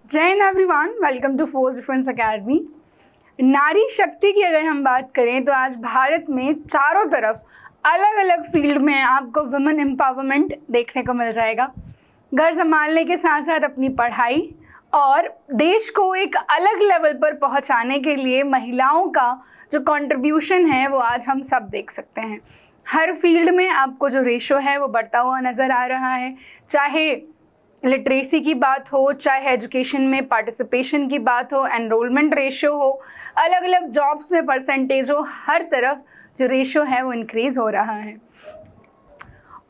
जय Hind everyone, welcome to force defence academy. नारी शक्ति की अगर हम बात करें तो आज भारत में चारों तरफ अलग अलग फील्ड में आपको वुमेन एम्पावरमेंट देखने को मिल जाएगा। घर संभालने के साथ साथ अपनी पढ़ाई और देश को एक अलग लेवल पर पहुंचाने के लिए महिलाओं का जो कंट्रीब्यूशन है वो आज हम सब देख सकते हैं। हर फील्ड में आपको जो रेशो है वो बढ़ता हुआ नज़र आ रहा है, चाहे लिटरेसी की बात हो, चाहे एजुकेशन में पार्टिसिपेशन की बात हो, एनरोलमेंट रेशियो हो, अलग अलग जॉब्स में परसेंटेज हो, हर तरफ जो रेशियो है वो इंक्रीज़ हो रहा है।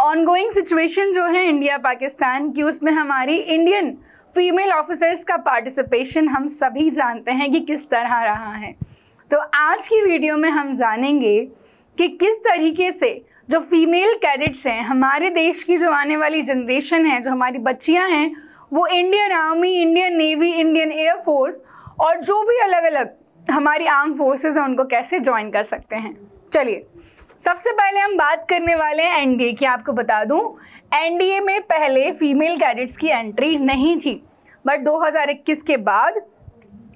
ऑनगोइंग सिचुएशन जो है इंडिया पाकिस्तान की, उसमें हमारी इंडियन फीमेल ऑफिसर्स का पार्टिसिपेशन हम सभी जानते हैं कि किस तरह रहा है। तो आज की वीडियो में हम जानेंगे कि किस तरीके से जो फीमेल कैडेट्स हैं, हमारे देश की जो आने वाली जनरेशन है, जो हमारी बच्चियां हैं, वो Indian army, Indian navy, Indian air force और जो भी अलग अलग हमारी आर्म फोर्सेस हैं उनको कैसे ज्वाइन कर सकते हैं। चलिए, सबसे पहले हम बात करने वाले हैं एनडीए की। आपको बता दूं, एनडीए में पहले फीमेल कैडेट्स की एंट्री नहीं थी, बट 2021 के बाद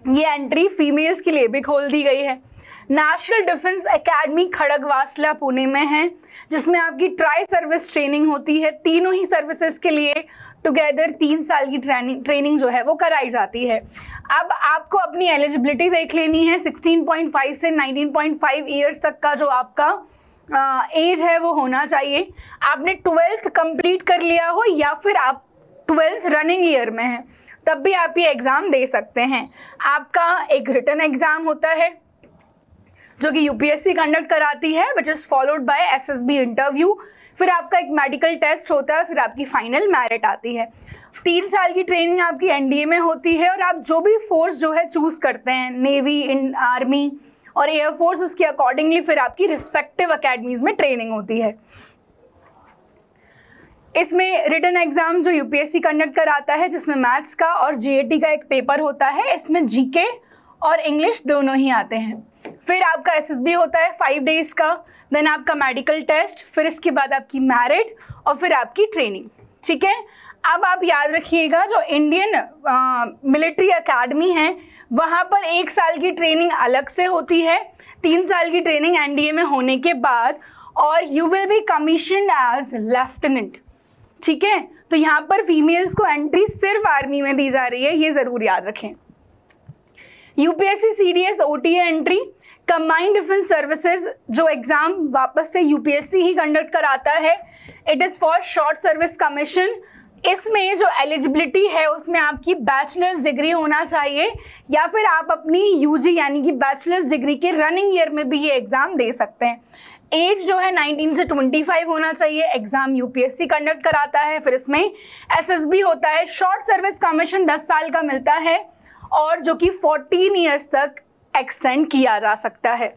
ये एंट्री फीमेल्स के लिए भी खोल दी गई है। National defence academy Khadakwasla Pune में है, जिसमें आपकी ट्राई सर्विस ट्रेनिंग होती है। तीनों ही सर्विसेज के लिए टुगेदर 3 साल की ट्रेनिंग जो है वो कराई जाती है। अब आपको अपनी एलिजिबिलिटी देख लेनी है। 16.5 से 19.5 ईयर्स तक का जो आपका एज है वो होना चाहिए। आपने 12th कंप्लीट कर लिया हो या फिर आप 12th रनिंग ईयर में हैं, तब भी आप ये एग्ज़ाम दे सकते हैं। आपका एक रिटन एग्ज़ाम होता है जो कि यूपीएससी कंडक्ट कराती है, which is followed by SSB interview. फिर आपका एक मेडिकल टेस्ट होता है, फिर आपकी फाइनल मेरिट आती है। 3 साल की ट्रेनिंग आपकी एनडीए में होती है और आप जो भी फोर्स जो है चूज़ करते हैं, नेवी, आर्मी और एयरफोर्स, उसके अकॉर्डिंगली फिर आपकी रिस्पेक्टिव अकेडमीज़ में ट्रेनिंग होती है। इसमें रिटन एग्ज़ाम जो यूपीएससी कंडक्ट कराता है, जिसमें मैथ्स का और जीएटी का एक पेपर होता है, इसमें जीके और इंग्लिश दोनों ही आते हैं। फिर आपका एसएसबी होता है 5 डेज़ का, देन आपका मेडिकल टेस्ट, फिर इसके बाद आपकी मैरिट और फिर आपकी ट्रेनिंग। ठीक है, अब आप याद रखिएगा, जो इंडियन मिलिट्री एकेडमी है वहाँ पर 1 साल की ट्रेनिंग अलग से होती है, 3 साल की ट्रेनिंग एनडीए में होने के बाद, और you will be commissioned as lieutenant. ठीक है, तो यहाँ पर फीमेल्स को एंट्री सिर्फ आर्मी में दी जा रही है, ये ज़रूर याद रखें। UPSC CDS OTA entry, combined defence services जो एग्ज़ाम वापस से यूपीएससी ही कंडक्ट कराता है, it is for short service commission. इसमें जो एलिजिबिलिटी है उसमें आपकी बैचलर्स डिग्री होना चाहिए या फिर आप अपनी यूजी यानी कि बैचलर्स डिग्री के रनिंग ईयर में भी ये एग्ज़ाम दे सकते हैं। एज जो है 19 से 25 होना चाहिए। एग्ज़ाम यूपीएससी कंडक्ट कराता है। फिर इसमें एसएसबी होता है। शॉर्ट सर्विस कमीशन 10 साल का मिलता है और जो कि 14 ईयर्स तक एक्सटेंड किया जा सकता है।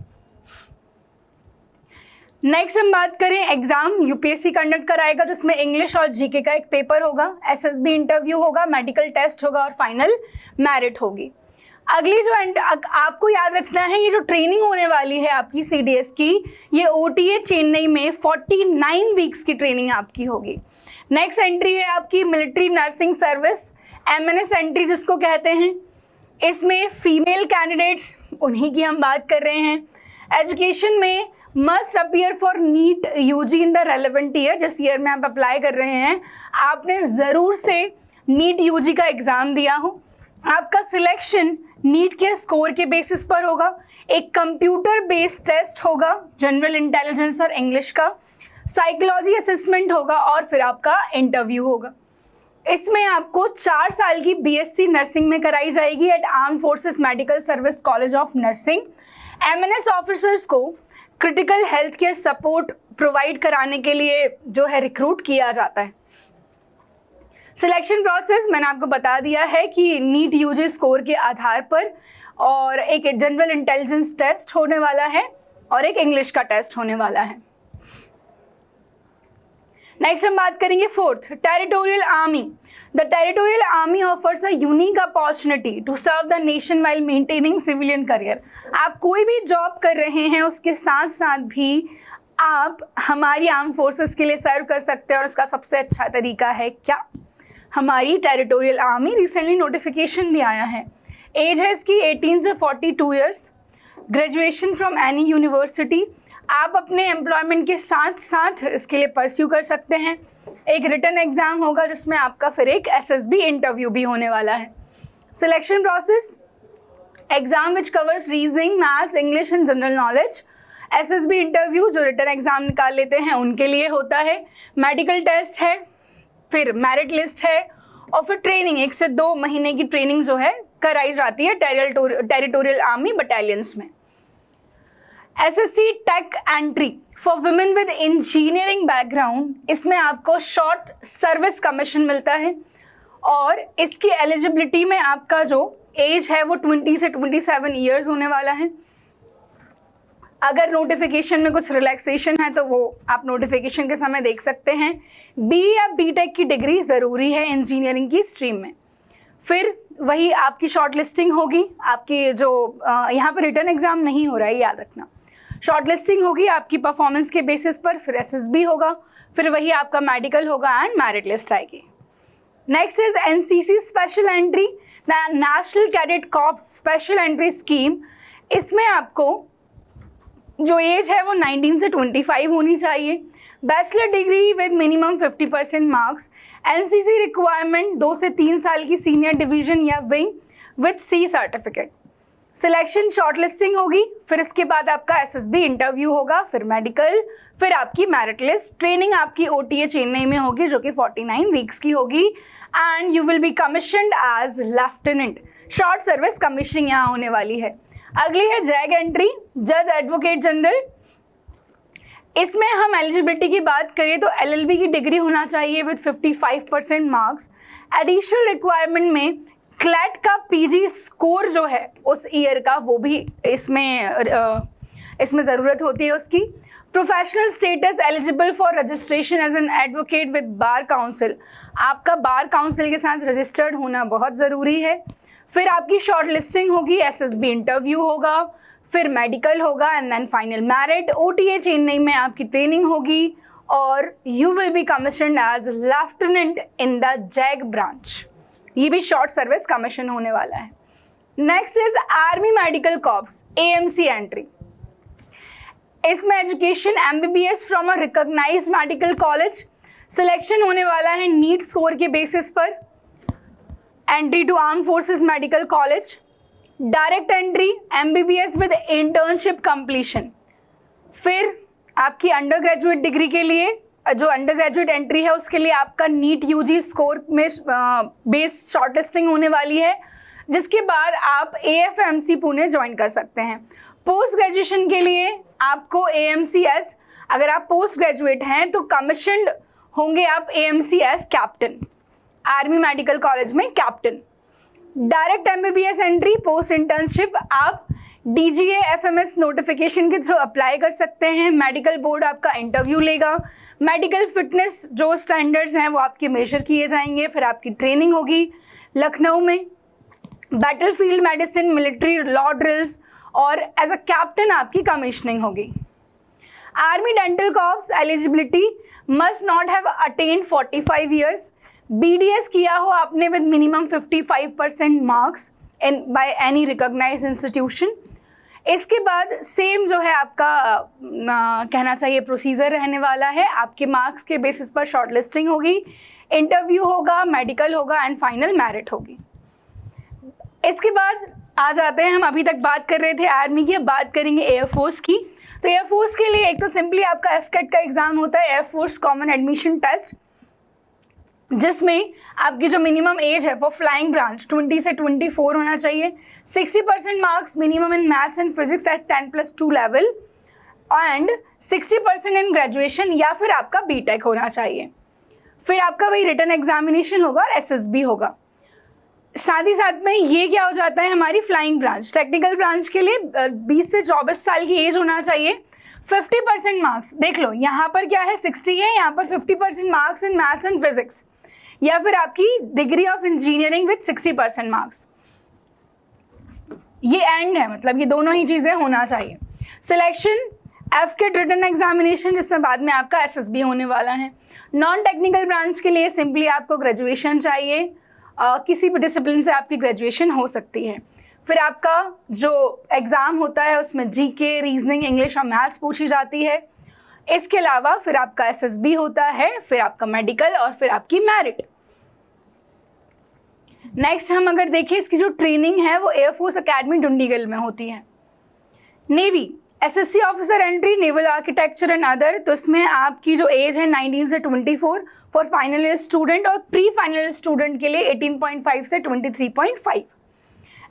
नेक्स्ट हम बात करें, एग्जाम यूपीएससी कंडक्ट कराएगा जिसमें इंग्लिश और जीके का एक पेपर होगा, एसएसबी इंटरव्यू होगा, मेडिकल टेस्ट होगा और फाइनल मेरिट होगी। अगली जो आपको याद रखना है, ये जो ट्रेनिंग होने वाली है आपकी सीडीएस की, ये ओटीए चेन्नई में 49 वीक्स की ट्रेनिंग आपकी होगी। नेक्स्ट एंट्री है आपकी military nursing service, MNS entry जिसको कहते हैं। इसमें फीमेल कैंडिडेट्स, उन्हीं की हम बात कर रहे हैं। एजुकेशन में must appear for NEET UG in the relevant year, जिस ईयर में आप अप्लाई कर रहे हैं आपने ज़रूर से नीट यूजी का एग्ज़ाम दिया हो। आपका सिलेक्शन नीट के स्कोर के बेसिस पर होगा। एक कंप्यूटर बेस्ड टेस्ट होगा, जनरल इंटेलिजेंस और इंग्लिश का, साइकोलॉजी असेसमेंट होगा और फिर आपका इंटरव्यू होगा। इसमें आपको 4 साल की बीएससी नर्सिंग में कराई जाएगी at arm forces medical service college of nursing. MNS officers को critical health care support provide कराने के लिए जो है रिक्रूट किया जाता है। सिलेक्शन प्रोसेस मैंने आपको बता दिया है कि नीट यूजी स्कोर के आधार पर, और एक जनरल इंटेलिजेंस टेस्ट होने वाला है और एक इंग्लिश का टेस्ट होने वाला है। नेक्स्ट हम बात करेंगे fourth, territorial army. The territorial army offers a unique opportunity to serve the nation while maintaining civilian career. आप कोई भी जॉब कर रहे हैं उसके साथ साथ भी आप हमारी आर्म फोर्सेस के लिए सर्व कर सकते हैं, और उसका सबसे अच्छा तरीका है क्या? हमारी टेरिटोरियल आर्मी, रिसेंटली नोटिफिकेशन भी आया है। एज है इसकी 18 से 42 years. Graduation from any university. आप अपने एम्प्लॉयमेंट के साथ साथ इसके लिए परस्यू कर सकते हैं। एक रिटन एग्जाम होगा जिसमें आपका फिर एक SSB इंटरव्यू भी होने वाला है। Selection process, exam which covers reasoning, maths, English and general knowledge. SSB interview जो रिटन एग्जाम निकाल लेते हैं उनके लिए होता है। मेडिकल टेस्ट है, फिर मेरिट लिस्ट है, और फिर ट्रेनिंग 1 से 2 महीने की ट्रेनिंग जो है कराई जाती है टेरिटोरियल आर्मी बटालियंस में। SSC tech entry for women with engineering background, इसमें आपको शॉर्ट सर्विस कमीशन मिलता है और इसकी एलिजिबिलिटी में आपका जो एज है वो 20 से 27 ईयर्स होने वाला है। अगर नोटिफिकेशन में कुछ रिलैक्सेशन है तो वो आप नोटिफिकेशन के समय देख सकते हैं। BE या BTech की डिग्री ज़रूरी है इंजीनियरिंग की स्ट्रीम में। फिर वही आपकी शॉर्ट लिस्टिंग होगी, आपकी जो यहाँ पर रिटर्न एग्जाम नहीं हो रहा है, याद रखना। शॉर्ट लिस्टिंग होगी आपकी परफॉर्मेंस के बेसिस पर, फिर SSB होगा, फिर वही आपका मेडिकल होगा एंड मेरिट लिस्ट आएगी। Next is NCC special entry, national cadet corps special entry scheme. इसमें आपको जो एज है वो 19 से 25 होनी चाहिए। Bachelor degree with minimum 50% marks. NCC requirement 2 से 3 साल की सीनियर डिवीजन या wing with C certificate. Selection shortlisting होगी, फिर इसके बाद आपका SSB इंटरव्यू होगा, फिर मेडिकल, फिर आपकी मेरिट लिस्ट। ट्रेनिंग आपकी OTA चेन्नई में होगी जो कि 49 वीक्स की होगी and you will be commissioned as lieutenant. Short service commissioning यहाँ होने वाली है। अगली है जैग एंट्री, जज एडवोकेट जनरल। इसमें हम एलिजिबिलिटी की बात करें तो LLB की डिग्री होना चाहिए विद 55% मार्क्स। एडिशनल रिक्वायरमेंट में क्लैट का PG स्कोर जो है उस ईयर का वो भी इसमें ज़रूरत होती है उसकी। Professional status eligible for registration as an advocate with bar council. आपका बार काउंसिल के साथ रजिस्टर्ड होना बहुत ज़रूरी है। फिर आपकी शॉर्ट लिस्टिंग होगी, SSB इंटरव्यू होगा, फिर मेडिकल होगा and then final merit. OTA Chennai में आपकी ट्रेनिंग होगी और you will be commissioned as lieutenant in the JAG branch. ये भी शॉर्ट सर्विस कमीशन होने वाला है। Next is army medical corps AMC entry. इसमें education MBBS from a recognised medical college. Selection होने वाला है नीट स्कोर के बेसिस पर। Entry to arm forces medical college. Direct entry MBBS with internship completion. फिर आपकी अंडर ग्रेजुएट डिग्री के लिए जो अंडर ग्रेजुएट एंट्री है उसके लिए आपका नीट UG स्कोर में बेस शॉर्टलिस्टिंग होने वाली है, जिसके बाद आप AFMC पुणे ज्वाइन कर सकते हैं। पोस्ट ग्रेजुएशन के लिए आपको AMCS, अगर आप पोस्ट ग्रेजुएट हैं तो कमीशनड होंगे आप AMCS captain, army medical college में captain. Direct MBBS entry post internship आप DGA FMS नोटिफिकेशन के थ्रू अप्लाई कर सकते हैं। मेडिकल बोर्ड आपका इंटरव्यू लेगा, मेडिकल फिटनेस जो स्टैंडर्ड्स हैं वो आपके मेजर किए जाएंगे, फिर आपकी ट्रेनिंग होगी लखनऊ में। Battlefield medicine, military law drills और एज अ कैप्टन आपकी कमीशनिंग होगी। Army dental corps eligibility must not have attend 45 years. BDS किया हो आपने with minimum 55% marks in by any recognized institution. इसके बाद सेम जो है आपका कहना चाहिए प्रोसीजर रहने वाला है। आपके मार्क्स के बेसिस पर शॉर्टलिस्टिंग होगी, इंटरव्यू होगा, मेडिकल होगा एंड फाइनल मैरिट होगी। इसके बाद आ जाते हैं, हम अभी तक बात कर रहे थे आर्मी की, अब बात करेंगे एयरफोर्स की। तो एयरफोर्स के लिए एक तो सिंपली आपका AFCAT का एग्जाम होता है, एयरफोर्स कॉमन एडमिशन टेस्ट, जिसमें आपकी जो मिनिमम एज है वो फ्लाइंग ब्रांच 20 से 24 होना चाहिए। 60% marks minimum in maths and physics at 10+2 level and 60% in graduation या फिर आपका BTech होना चाहिए। फिर आपका वही रिटन एग्जामिनेशन होगा और SSB होगा। साथ ही साथ में ये क्या हो जाता है, हमारी फ्लाइंग ब्रांच टेक्निकल ब्रांच के लिए 20 से 24 साल की एज होना चाहिए। 50% मार्क्स देख लो, यहाँ पर क्या है 60 है, यहाँ पर 50% marks in maths and physics या फिर आपकी degree of engineering with 60% marks. ये एंड है, मतलब ये दोनों ही चीज़ें होना चाहिए। सिलेक्शन AFCAT रिटन एग्जामिनेशन, जिसमें बाद में आपका SSB होने वाला है। नॉन टेक्निकल ब्रांच के लिए सिंपली आपको ग्रेजुएशन चाहिए, किसी भी डिसिप्लिन से आपकी ग्रेजुएशन हो सकती है। फिर आपका जो एग्ज़ाम होता है उसमें GK, रीजनिंग, इंग्लिश और मैथ्स पूछी जाती है। इसके अलावा फिर आपका SSB होता है, फिर आपका मेडिकल और फिर आपकी मेरिट। नेक्स्ट हम अगर देखें, इसकी जो ट्रेनिंग है वो एयरफोर्स अकेडमी डुंडीगल में होती है। Navy, SSC officer entry, naval architecture and other, तो इसमें आपकी जो एज है 19 से 24 फॉर फाइनल ईयर स्टूडेंट, और प्री फाइनल ईयर स्टूडेंट के लिए 18.5 से 23.5।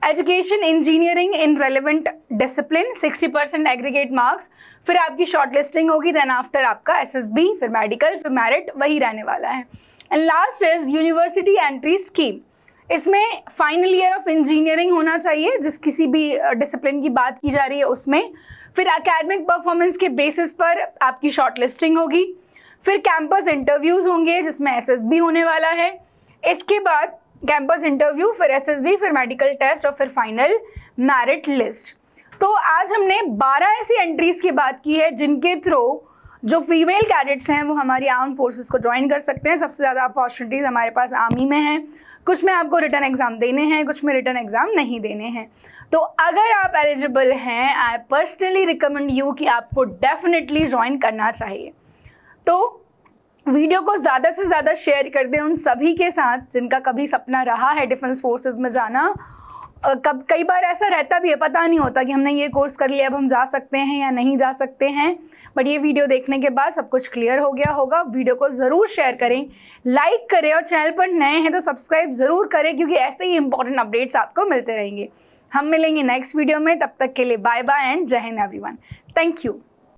Education engineering in relevant discipline, 60% aggregate marks, फिर आपकी शॉर्ट लिस्टिंग होगी, देन आफ्टर आपका SSB, फिर मेडिकल, फिर मेरिट, वही रहने वाला है। And last is university entry scheme. इसमें फाइनल ईयर ऑफ इंजीनियरिंग होना चाहिए, जिस किसी भी डिसिप्लिन की बात की जा रही है उसमें। फिर एकेडमिक परफॉर्मेंस के बेसिस पर आपकी शॉर्ट लिस्टिंग होगी, फिर कैंपस इंटरव्यूज़ होंगे जिसमें SSB होने वाला है। इसके बाद कैंपस इंटरव्यू, फिर SSB, फिर मेडिकल टेस्ट और फिर फाइनल मेरिट लिस्ट। तो आज हमने 12 ऐसी एंट्रीज़ की बात की है जिनके थ्रू जो फीमेल कैडेट्स हैं वो हमारी आर्म फोर्सेस को ज्वाइन कर सकते हैं। सबसे ज़्यादा अपॉर्चुनिटीज़ हमारे पास आर्मी में हैं, कुछ में आपको रिटर्न एग्ज़ाम देने हैं, कुछ में रिटर्न एग्ज़ाम नहीं देने हैं। तो अगर आप एलिजिबल हैं, आई पर्सनली रिकमेंड यू कि आपको डेफिनेटली ज्वाइन करना चाहिए। तो वीडियो को ज़्यादा से ज़्यादा शेयर कर दें उन सभी के साथ जिनका कभी सपना रहा है डिफेंस फोर्सेस में जाना। कई बार ऐसा रहता भी है, पता नहीं होता कि हमने ये कोर्स कर लिया, अब हम जा सकते हैं या नहीं जा सकते हैं, बट ये वीडियो देखने के बाद सब कुछ क्लियर हो गया होगा। वीडियो को ज़रूर शेयर करें, लाइक करें, और चैनल पर नए हैं तो सब्सक्राइब ज़रूर करें, क्योंकि ऐसे ही इंपॉर्टेंट अपडेट्स आपको मिलते रहेंगे। हम मिलेंगे नेक्स्ट वीडियो में, तब तक के लिए बाय बाय एंड जय हिंद एवरीवन। Thank you.